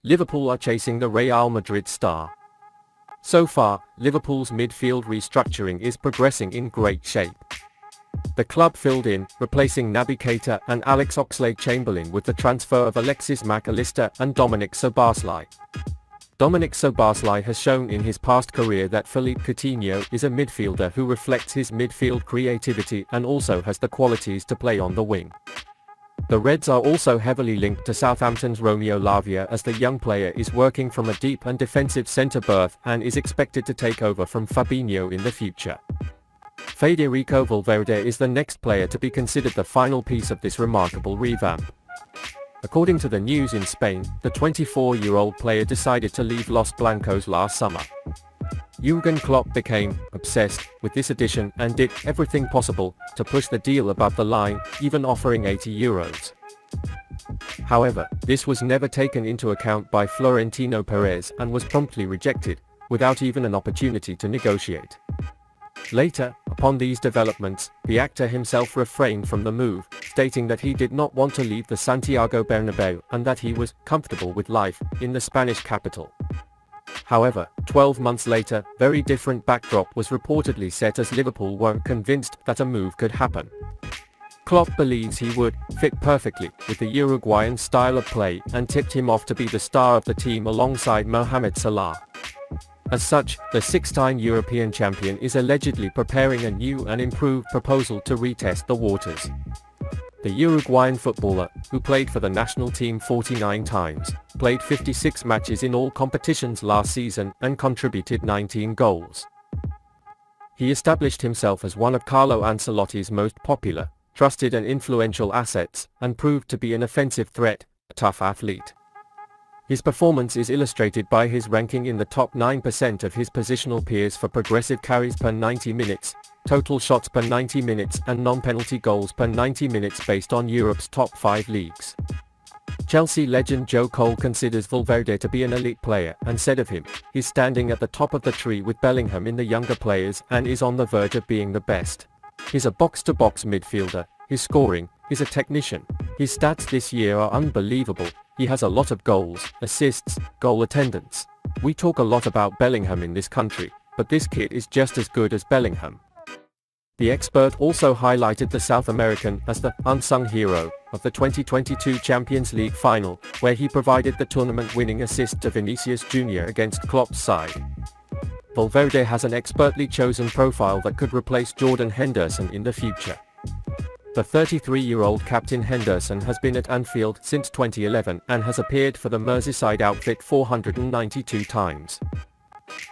Liverpool are chasing the Real Madrid star. So far, Liverpool's midfield restructuring is progressing in great shape. The club filled in, replacing Naby Keita and Alex Oxlade-Chamberlain with the transfer of Alexis Mac Allister and Dominic Szoboszlai. Dominic Szoboszlai has shown in his past career that Philippe Coutinho is a midfielder who reflects his midfield creativity and also has the qualities to play on the wing. The Reds are also heavily linked to Southampton's Romeo Lavia, as the young player is working from a deep and defensive centre berth and is expected to take over from Fabinho in the future. Federico Valverde is the next player to be considered the final piece of this remarkable revamp. According to the news in Spain, the 24-year-old player decided to leave Los Blancos last summer. Jürgen Klopp became obsessed with this addition and did everything possible to push the deal above the line, even offering €80. However, this was never taken into account by Florentino Perez and was promptly rejected, without even an opportunity to negotiate. Later, upon these developments, the actor himself refrained from the move, stating that he did not want to leave the Santiago Bernabeu and that he was comfortable with life in the Spanish capital. However, 12 months later, very different backdrop was reportedly set as Liverpool weren't convinced that a move could happen. Klopp believes he would fit perfectly with the Uruguayan style of play and tipped him off to be the star of the team alongside Mohamed Salah. As such, the six-time European champion is allegedly preparing a new and improved proposal to retest the waters. The Uruguayan footballer, who played for the national team 49 times, played 56 matches in all competitions last season and contributed 19 goals. He established himself as one of Carlo Ancelotti's most popular, trusted and influential assets, and proved to be an offensive threat, a tough athlete. His performance is illustrated by his ranking in the top 9% of his positional peers for progressive carries per 90 minutes, total shots per 90 minutes and non-penalty goals per 90 minutes based on Europe's top 5 leagues. Chelsea legend Joe Cole considers Valverde to be an elite player and said of him, "He's standing at the top of the tree with Bellingham in the younger players and is on the verge of being the best. He's a box-to-box midfielder, he's scoring, he's a technician. His stats this year are unbelievable. He has a lot of goals, assists, goal attendance. We talk a lot about Bellingham in this country, but this kid is just as good as Bellingham." The expert also highlighted the South American as the unsung hero of the 2022 Champions League final, where he provided the tournament-winning assist to Vinicius Jr. against Klopp's side. Valverde has an expertly chosen profile that could replace Jordan Henderson in the future. The 33-year-old captain Henderson has been at Anfield since 2011 and has appeared for the Merseyside outfit 492 times.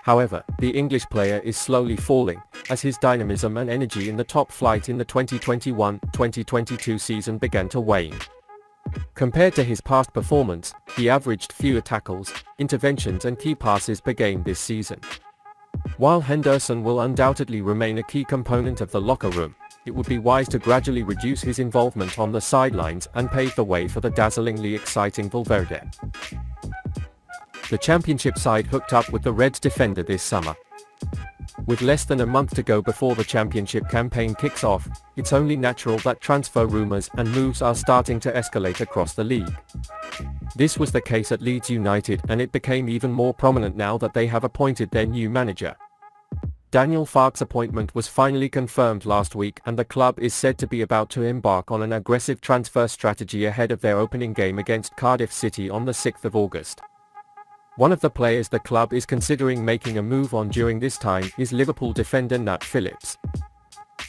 However, the English player is slowly falling, as his dynamism and energy in the top flight in the 2021-2022 season began to wane. Compared to his past performance, he averaged fewer tackles, interventions and key passes per game this season. While Henderson will undoubtedly remain a key component of the locker room, it would be wise to gradually reduce his involvement on the sidelines and pave the way for the dazzlingly exciting Valverde. The championship side hooked up with the Reds defender this summer. With less than a month to go before the championship campaign kicks off, it's only natural that transfer rumours and moves are starting to escalate across the league. This was the case at Leeds United, and it became even more prominent now that they have appointed their new manager. Daniel Farke's appointment was finally confirmed last week, and the club is said to be about to embark on an aggressive transfer strategy ahead of their opening game against Cardiff City on the 6th of August. One of the players the club is considering making a move on during this time is Liverpool defender Nat Phillips.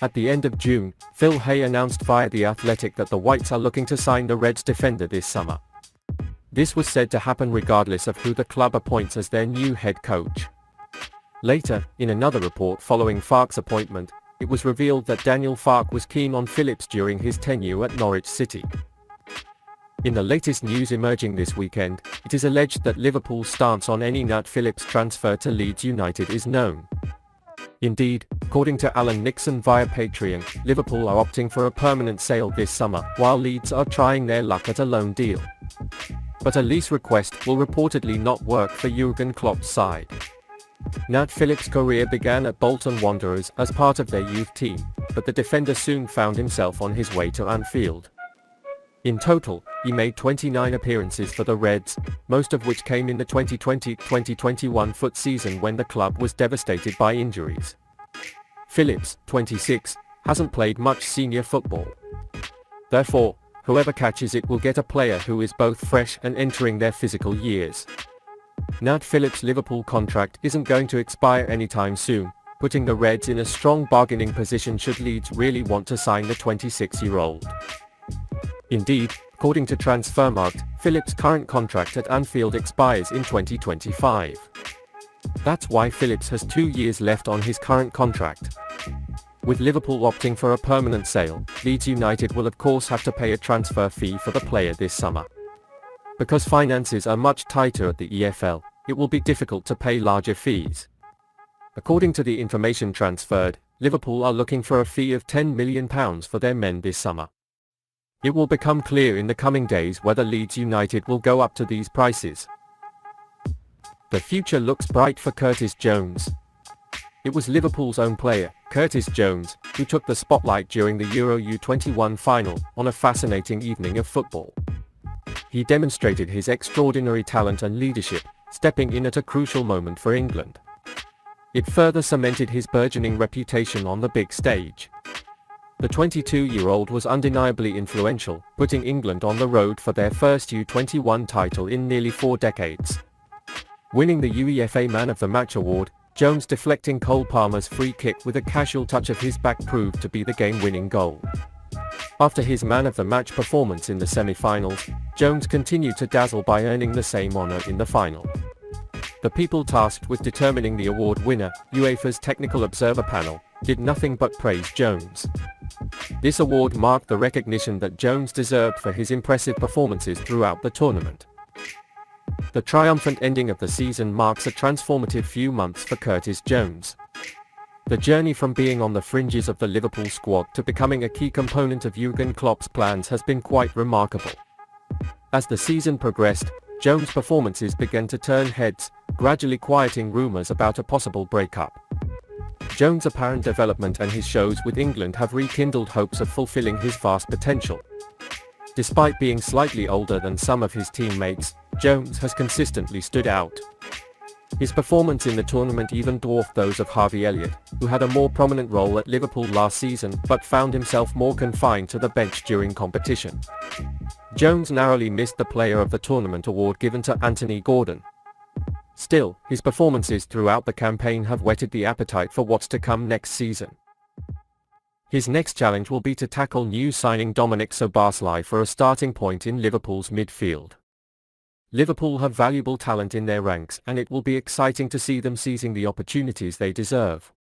At the end of June, Phil Hay announced via The Athletic that the Whites are looking to sign the Reds defender this summer. This was said to happen regardless of who the club appoints as their new head coach. Later, in another report following Farke's appointment, it was revealed that Daniel Farke was keen on Phillips during his tenure at Norwich City. In the latest news emerging this weekend, it is alleged that Liverpool's stance on any Nat Phillips transfer to Leeds United is known. Indeed, according to Alan Nixon via Patreon, Liverpool are opting for a permanent sale this summer, while Leeds are trying their luck at a loan deal. But a lease request will reportedly not work for Jürgen Klopp's side. Nat Phillips' career began at Bolton Wanderers as part of their youth team, but the defender soon found himself on his way to Anfield. In total, he made 29 appearances for the Reds, most of which came in the 2020-2021 foot season when the club was devastated by injuries. Phillips, 26, hasn't played much senior football. Therefore, whoever catches it will get a player who is both fresh and entering their physical years. Nat Phillips' Liverpool contract isn't going to expire anytime soon, putting the Reds in a strong bargaining position should Leeds really want to sign the 26-year-old. Indeed, according to Transfermarkt, Phillips' current contract at Anfield expires in 2025. That's why Phillips has 2 years left on his current contract. With Liverpool opting for a permanent sale, Leeds United will of course have to pay a transfer fee for the player this summer. Because finances are much tighter at the EFL, it will be difficult to pay larger fees. According to the information transferred, Liverpool are looking for a fee of £10 million for their men this summer. It will become clear in the coming days whether Leeds United will go up to these prices. The future looks bright for Curtis Jones. It was Liverpool's own player, Curtis Jones, who took the spotlight during the Euro U21 final on a fascinating evening of football. He demonstrated his extraordinary talent and leadership, stepping in at a crucial moment for England. It further cemented his burgeoning reputation on the big stage. The 22-year-old was undeniably influential, putting England on the road for their first U21 title in nearly 4 decades. Winning the UEFA Man of the Match award, Jones deflecting Cole Palmer's free kick with a casual touch of his back proved to be the game-winning goal. After his Man of the Match performance in the semi-finals, Jones continued to dazzle by earning the same honor in the final. The people tasked with determining the award winner, UEFA's Technical Observer Panel, did nothing but praise Jones. This award marked the recognition that Jones deserved for his impressive performances throughout the tournament. The triumphant ending of the season marks a transformative few months for Curtis Jones. The journey from being on the fringes of the Liverpool squad to becoming a key component of Jürgen Klopp's plans has been quite remarkable. As the season progressed, Jones' performances began to turn heads, gradually quieting rumours about a possible breakup. Jones' apparent development and his shows with England have rekindled hopes of fulfilling his vast potential. Despite being slightly older than some of his teammates, Jones has consistently stood out. His performance in the tournament even dwarfed those of Harvey Elliott, who had a more prominent role at Liverpool last season but found himself more confined to the bench during competition. Jones narrowly missed the Player of the Tournament award given to Anthony Gordon. Still, his performances throughout the campaign have whetted the appetite for what's to come next season. His next challenge will be to tackle new signing Dominic Szoboszlai for a starting point in Liverpool's midfield. Liverpool have valuable talent in their ranks and it will be exciting to see them seizing the opportunities they deserve.